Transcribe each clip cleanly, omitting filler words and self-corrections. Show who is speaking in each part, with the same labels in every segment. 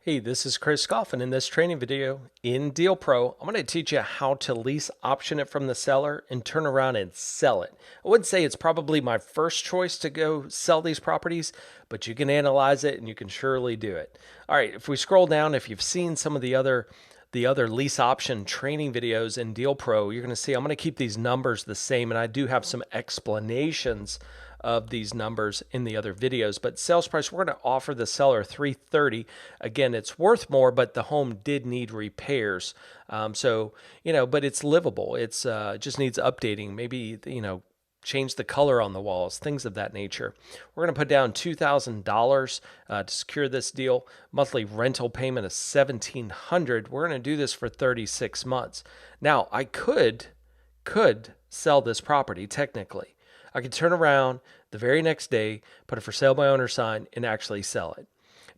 Speaker 1: Hey, this is Chris Goff, and in this training video in REIPro, I'm going to teach you how to lease option it from the seller and turn around and sell it. I would say it's probably my first choice to go sell these properties, but you can analyze it and you can surely do it. All right, if we scroll down, if you've seen some of the other lease option training videos in REIPro, you're going to see I'm going to keep these numbers the same, and I do have some explanations of these numbers in the other videos. But sales price, we're going to offer the seller $330. Again, it's worth more, but the home did need repairs. But it's livable. It's just needs updating. Maybe, change the color on the walls, things of that nature. We're going to put down $2,000 to secure this deal. Monthly rental payment of $1,700. We're going to do this for 36 months. Now, I could sell this property technically. I could turn around the very next day, put a for sale by owner sign, and actually sell it.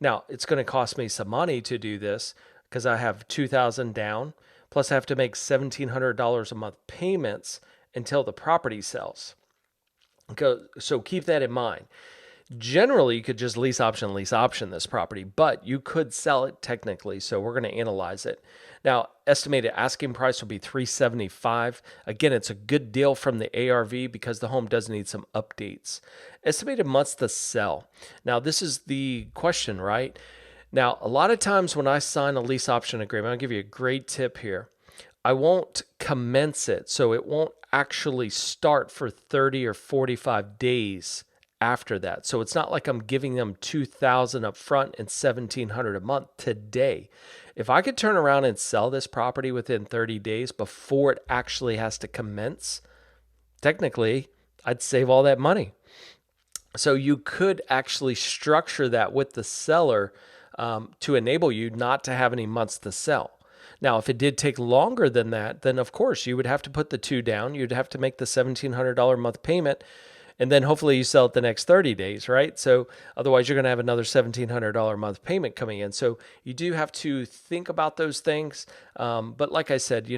Speaker 1: Now, it's going to cost me some money to do this because I have $2,000 down, plus I have to make $1,700 a month payments until the property sells. So keep that in mind. Generally, you could just lease option this property, but you could sell it technically. So we're going to analyze it. Now, estimated asking price will be $375. Again, it's a good deal from the ARV because the home does need some updates. Estimated months to sell. Now, this is the question, right? Now, a lot of times when I sign a lease option agreement, I'll give you a great tip here. I won't commence it, so it won't actually start for 30 or 45 days after that. So it's not like I'm giving them $2,000 up front and $1,700 a month today. If I could turn around and sell this property within 30 days before it actually has to commence, technically, I'd save all that money. So you could actually structure that with the seller to enable you not to have any months to sell. Now, if it did take longer than that, then of course you would have to put the two down. You'd have to make the $1,700 a month payment, and then hopefully you sell it the next 30 days, right? So otherwise you're going to have another $1,700 a month payment coming in. So you do have to think about those things. But like I said,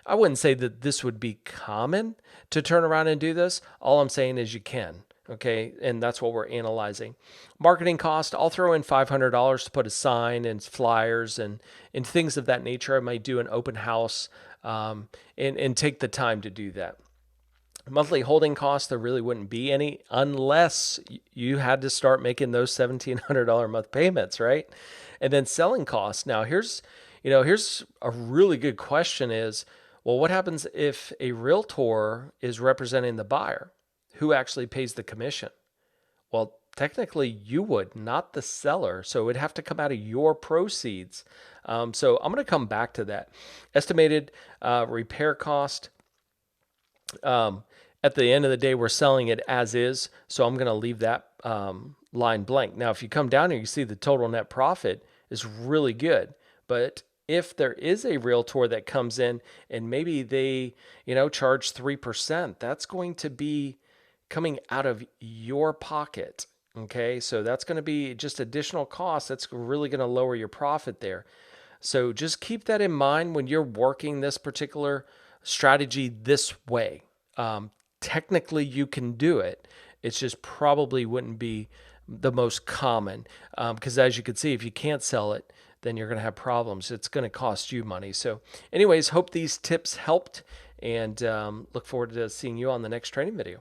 Speaker 1: I wouldn't say that this would be common to turn around and do this. All I'm saying is you can. Okay, and that's what we're analyzing. Marketing cost, I'll throw in $500 to put a sign and flyers and things of that nature. I might do an open house and take the time to do that. Monthly holding costs, there really wouldn't be any unless you had to start making those $1,700 a month payments, right? And then selling costs. Now, here's a really good question is, well, what happens if a realtor is representing the buyer? Who actually pays the commission? Well, technically you would, not the seller. So it would have to come out of your proceeds. So I'm going to come back to that. Estimated repair cost. At the end of the day, we're selling it as is. So I'm going to leave that line blank. Now, if you come down here, you see the total net profit is really good. But if there is a realtor that comes in and maybe they, charge 3%, that's going to be coming out of your pocket. Okay, so that's going to be just additional cost. That's really going to lower your profit there. So just keep that in mind when you're working this particular strategy this way. Technically, you can do it. It's just probably wouldn't be the most common because as you can see, if you can't sell it, then you're going to have problems. It's going to cost you money. So anyways, hope these tips helped and look forward to seeing you on the next training video.